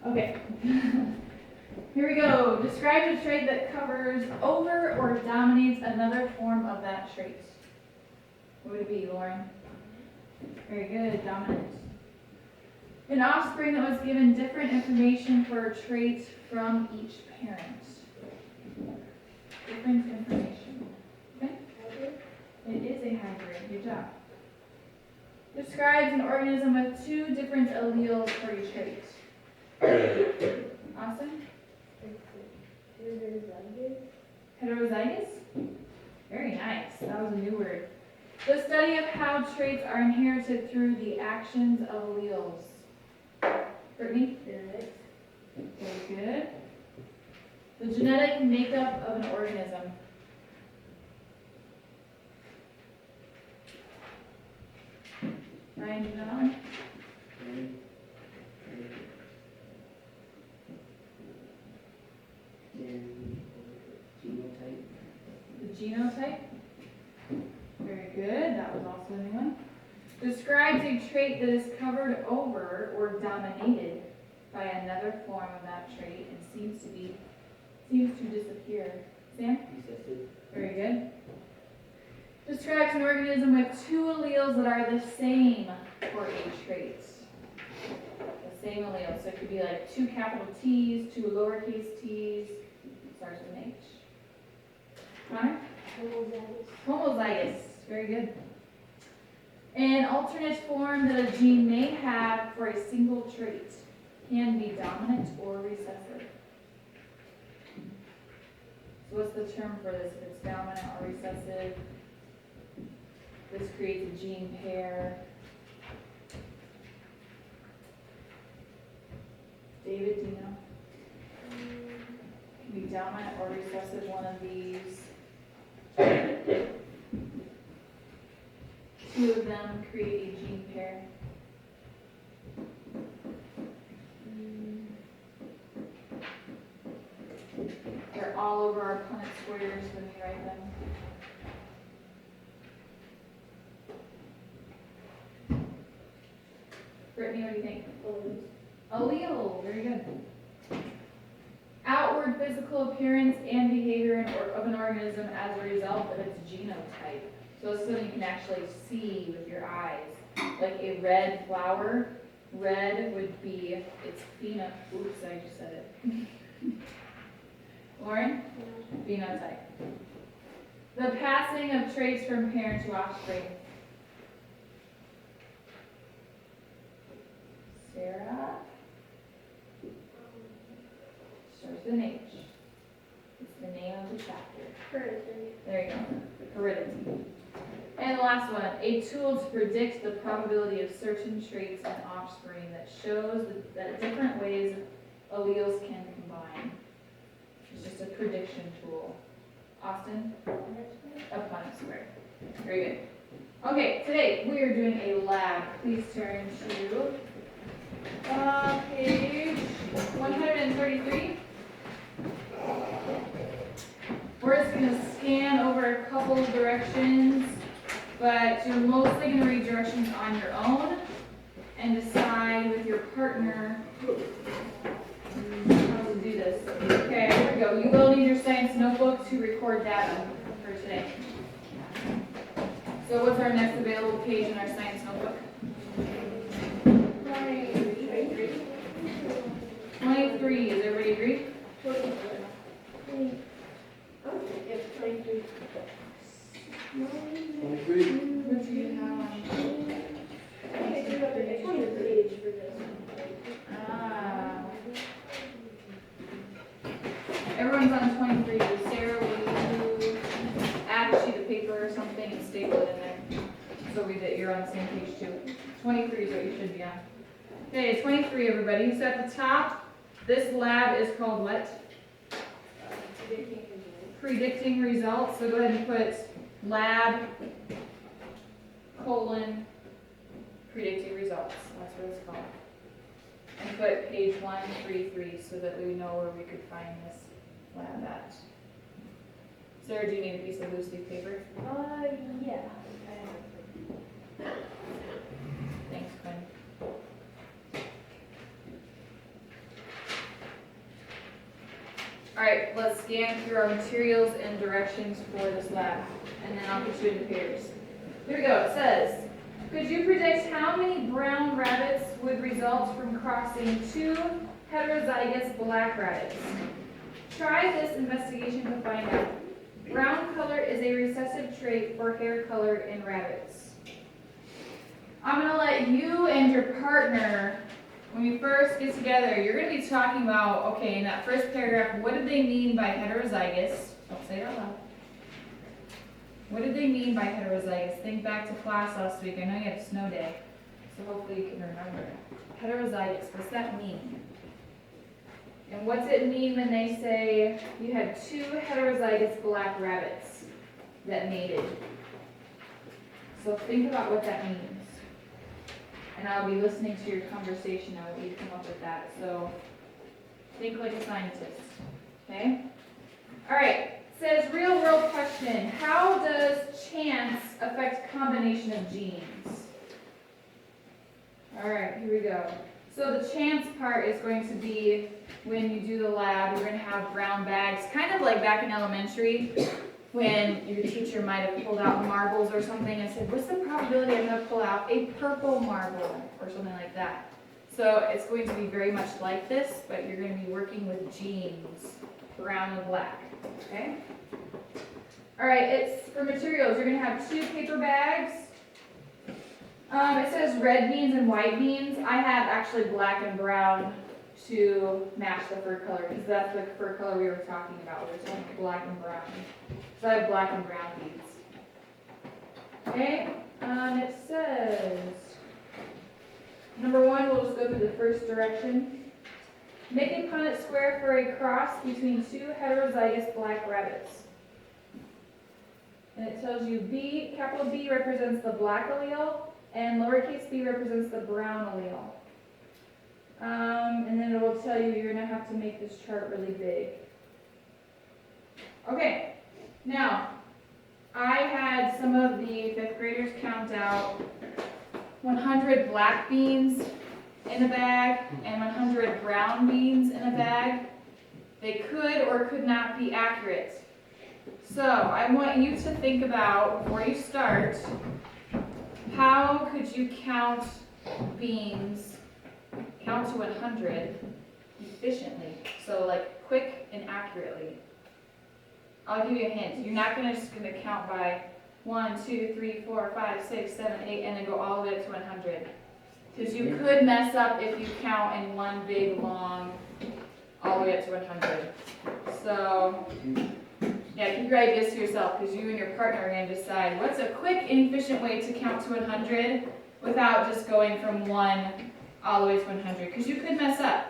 Okay. Here we go. Describe a trait that covers over or dominates another form of that trait. What would it be, Lauren? Very good. Dominant. An offspring that was given different information for a trait from each parent. Different information. Okay? It is a hybrid. Good job. Describes an organism with two different alleles for each trait. Austin? Heterozygous? Very nice. That was a new word. The study of how traits are inherited through the actions of alleles. Brittany? Genetics. Very good. The genetic makeup of an organism. Ryan, do you know that one? Genotype. The genotype. Very good. That was also a new one. Describes a trait that is covered over or dominated by another form of that trait and seems to disappear. Sam? Recessive. Very good. Describes an organism with two alleles that are the same for a trait. The same allele. So it could be like two capital T's, two lowercase t's, starts with an H. Connor? Homozygous. Very good. An alternate form that a gene may have for a single trait can be dominant or recessive. So what's the term for this? If it's dominant or recessive, this creates a gene pair. David, do you know? Can be dominant or recessive, one of these. Two of them create a gene pair. They're all over our Punnett squares when we write them. Brittany, what do you think? Allele, very good. Outward physical appearance and behavior of an organism as a result of its genotype. So it's something you can actually see with your eyes. Like a red flower, red would be its phenotype. Oops, I just said it. Lauren? Phenotype. The passing of traits from parent to offspring. Sarah? Starts with an H. It's the name of the chapter. There you go. Heredity. And the last one, a tool to predict the probability of certain traits in offspring that shows that different ways alleles can combine. It's just a prediction tool. Austin? A Punnett square. Very good. Okay, today we are doing a lab. Please turn to page 133. We're just going to scan over a couple of directions, but you're mostly going to read directions on your own and decide with your partner how to do this. Okay, here we go. You will need your science notebook to record data for today. So what's our next available page in our science notebook? 23. Does everybody agree? 23. What do you have on? Ah. Everyone's on 23. Sarah, will you add a sheet of paper or something and staple it in there so that you're on the same page too? 23 is what you should be on. Okay, 23, everybody. So at the top, this lab is called what? Predicting results. So go ahead and put lab, predicting results. That's what it's called. And put page 133 so that we know where we could find this lab at. Sarah, do you need a piece of loose leaf paper? Yeah. Thanks, Quinn. Alright, let's scan through our materials and directions for this lab, and then I'll put you into pairs. Here we go, it says, could you predict how many brown rabbits would result from crossing 2 heterozygous black rabbits? Try this investigation to find out. Brown color is a recessive trait for hair color in rabbits. I'm going to let you and your partner, when you first get together, you're going to be talking about, okay, in that first paragraph, what did they mean by heterozygous? Don't say it out loud. What did they mean by heterozygous? Think back to class last week. I know you had a snow day, so hopefully you can remember. Heterozygous, what's that mean? And what's it mean when they say you had 2 heterozygous black rabbits that mated? So think about what that means. And I'll be listening to your conversation. I want you to come up with that. So think like a scientist. Okay? All right. It says real world question. How does chance affect combination of genes? All right, here we go. So the chance part is going to be when you do the lab, you're going to have brown bags, kind of like back in elementary when your teacher might have pulled out marbles or something and said, what's the probability I'm going to pull out a purple marble or something like that. So it's going to be very much like this, but you're going to be working with genes, brown and black, okay? All right, it's for materials. You're going to have 2 paper bags. It says red beans and white beans. I have actually black and brown to match the fur color because that's the fur color we were talking about. There's only black and brown. So I have black and brown beads. Okay, it says, number 1, we'll just go through the first direction. Make a Punnett square for a cross between 2 heterozygous black rabbits. And it tells you B, capital B represents the black allele, and lowercase b represents the brown allele. And then it will tell you you're going to have to make this chart really big. Okay, now, I had some of the 5th graders count out 100 black beans in a bag and 100 brown beans in a bag. They could or could not be accurate. So, I want you to think about, before you start, how could you count beans, count to 100 efficiently? So like quick and accurately. I'll give you a hint. You're not just going to count by 1, 2, 3, 4, 5, 6, 7, 8, and then go all the way up to 100. Because you could mess up if you count in one big long, all the way up to 100. So, yeah, keep your ideas to yourself because you and your partner are going to decide what's a quick and efficient way to count to 100 without just going from 1 all the way to 100. Because you could mess up.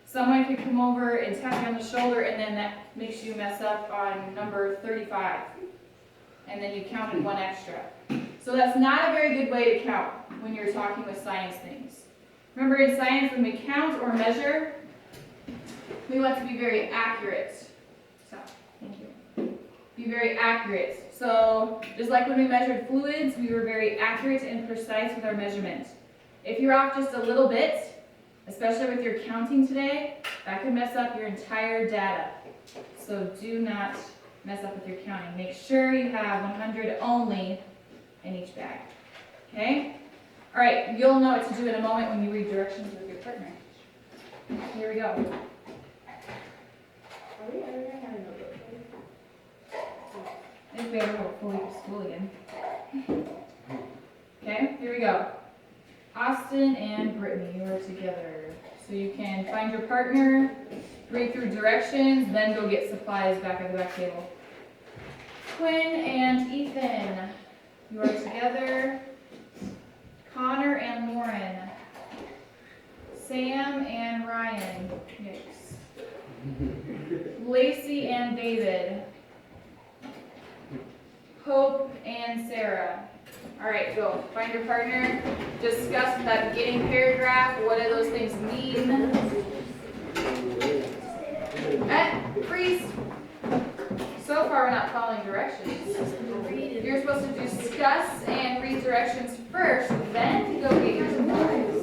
Someone could come over and tap you on the shoulder and then that makes you mess up on number 35. And then you counted 1 extra. So that's not a very good way to count when you're talking with science things. Remember in science when we count or measure, we want to be very accurate. So, thank you. Be very accurate. So just like when we measured fluids, we were very accurate and precise with our measurement. If you're off just a little bit, especially with your counting today, that could mess up your entire data. So do not mess up with your counting. Make sure you have 100 only in each bag. Okay? All right, you'll know what to do in a moment when you read directions with your partner. Here we go. Are we ever gonna have a notebook? If we ever have a full week of school again. Okay, here we go. Austin and Brittany, you are together. So you can find your partner, read through directions, then go get supplies back at the back table. Quinn and Ethan, you are together. Connor and Lauren. Sam and Ryan. Yikes. Lacey and David. Hope and Sarah. All right, go. Find your partner. Discuss that beginning paragraph. What do those things mean? Freeze. So far, we're not following directions. You're supposed to discuss and read directions first, then go get your supplies.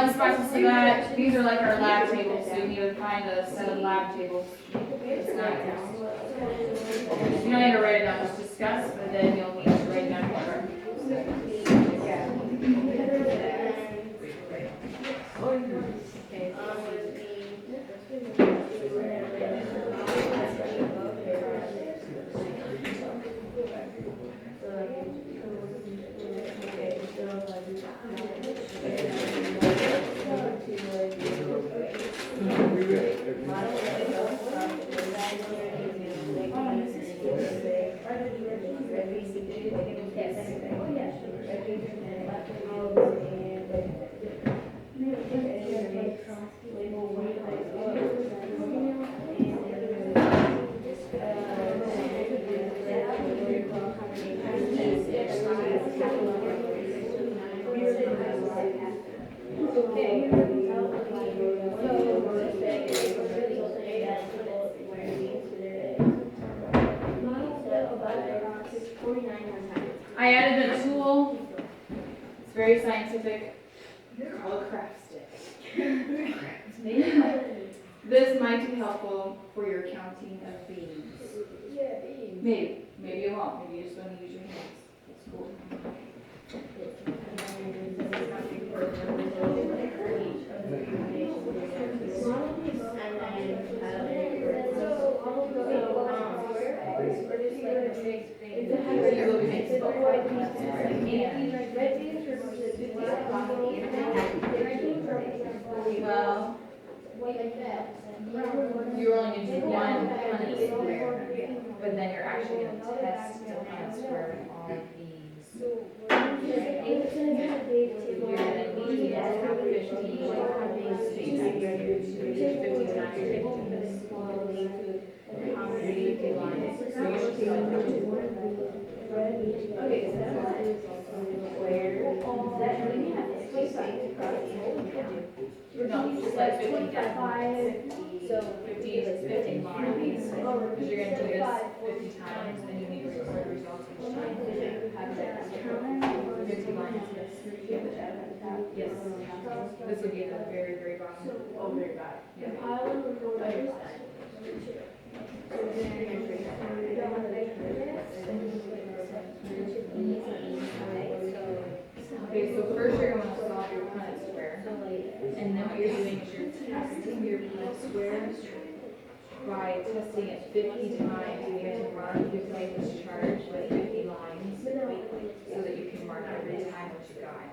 one spices to that. These are like our lab tables, so you need to find a set of lab tables. It's not yours. You don't need to write it down, just discuss, but then you'll need to write it down more. I added a tool. It's very scientific. Called a craft stick. This might be helpful for your counting of beans. Maybe it won't. Maybe you just want to use your hands. That's cool. Well, you're only going to do one Punnett square, but then you're actually going to test the Punnett square in all of these. You're going to need to have 50 times 50 times 50 lines. So you should do okay, so that's no, just like 50 down. So 50 is 50 lines. Because you're going to do this 50 times, and you need to record results each time. 50 lines. Yes. This would be at the very, very bottom. Oh, very bottom. Yeah. Okay, so first you're going to solve your Punnett square, and then what you're doing is you're testing your Punnett square by testing it 50 times. You have to mark your this chart with 50 lines, so that you can mark every time what you got.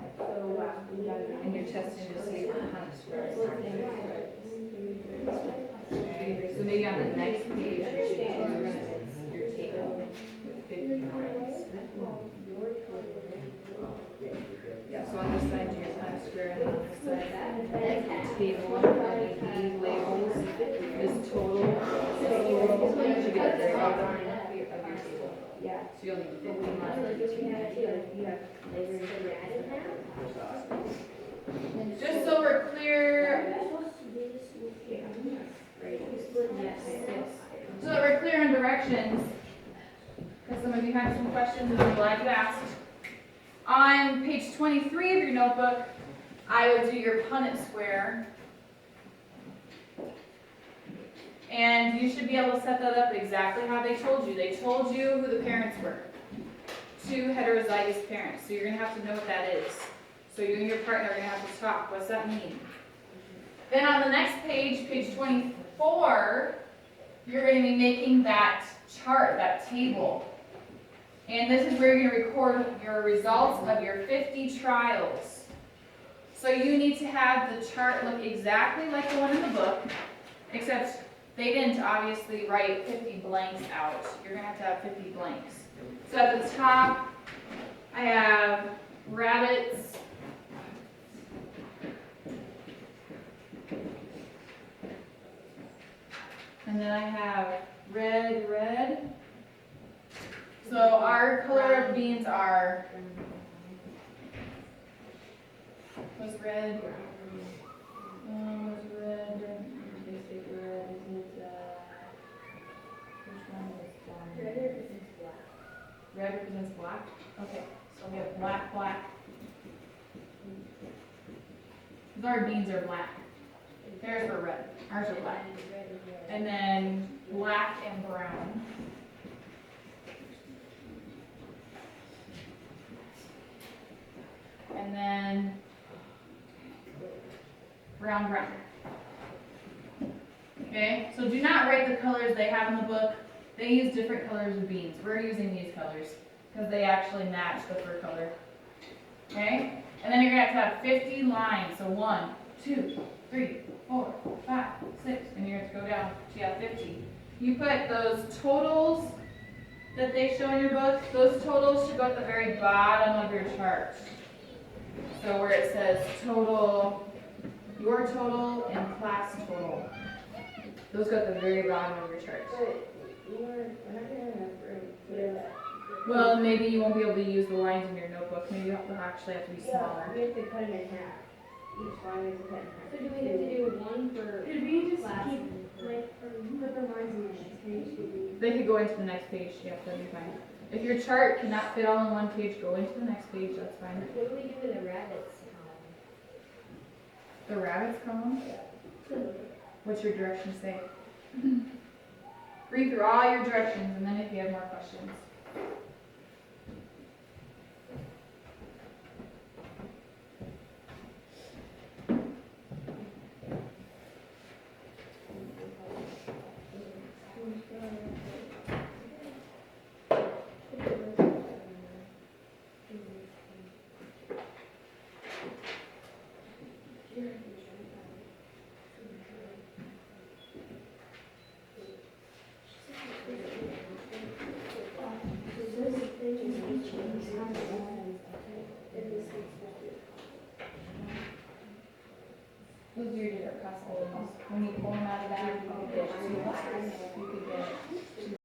And you're testing to see what Punnett square is. Okay, so maybe on the next page, your table with 50 lines. Yeah, so on this side, do your Punnett square, and on this side, table, LED labels, this total, should be at the very bottom of your table. Yeah. So you'll need 50 lines. Just so we're clear. So that we're clear on directions, because some of you had some questions and I'm glad you asked. On page 23 of your notebook, I would do your Punnett square. And you should be able to set that up exactly how they told you. They told you who the parents were. 2 heterozygous parents. So you're going to have to know what that is. So you and your partner are going to have to talk. What's that mean? Then on the next page, page 24, you're going to be making that chart, that table. And this is where you're going to record your results of your 50 trials. So you need to have the chart look exactly like the one in the book, except they didn't obviously write 50 blanks out. You're going to have 50 blanks. So at the top, I have rabbits. And then I have red. So our color of beans are, what's red? What's red? Basic red, is it, which one is red represents black. Red represents black? Okay, so we have black. Because our beans are black. Theirs are red. Ours are black. And then black and brown. And then brown, brown. Okay, so do not write the colors they have in the book. They use different colors of beans. We're using these colors because they actually match the fur color. Okay, and then you're gonna have to have 50 lines. So 1, 2, 3, 4, 5, 6, and you're going to go down to 50. You put those totals that they show in your book, those totals should go at the very bottom of your chart. So where it says total, your total, and class total. Those go at the very bottom of your chart. But we're not gonna have room for that. Well, maybe you won't be able to use the lines in your notebook. Maybe they'll actually have to be Yeah, smaller. we have to cut them in half. Each line we have to cut in half. So do we have to do one for Could we just class? keep, and for- like, put the lines in the next page, could we? They could go into the next page. Yeah, that'd be fine. If your chart cannot fit all in one page, go into the next page. That's fine. What do we do with the rabbits column? The rabbits column. What's your directions say? Read through all your directions, and then if you have more questions. Those are your direct cost items. When you pull them out of that, you could get 2 lines. You could get 2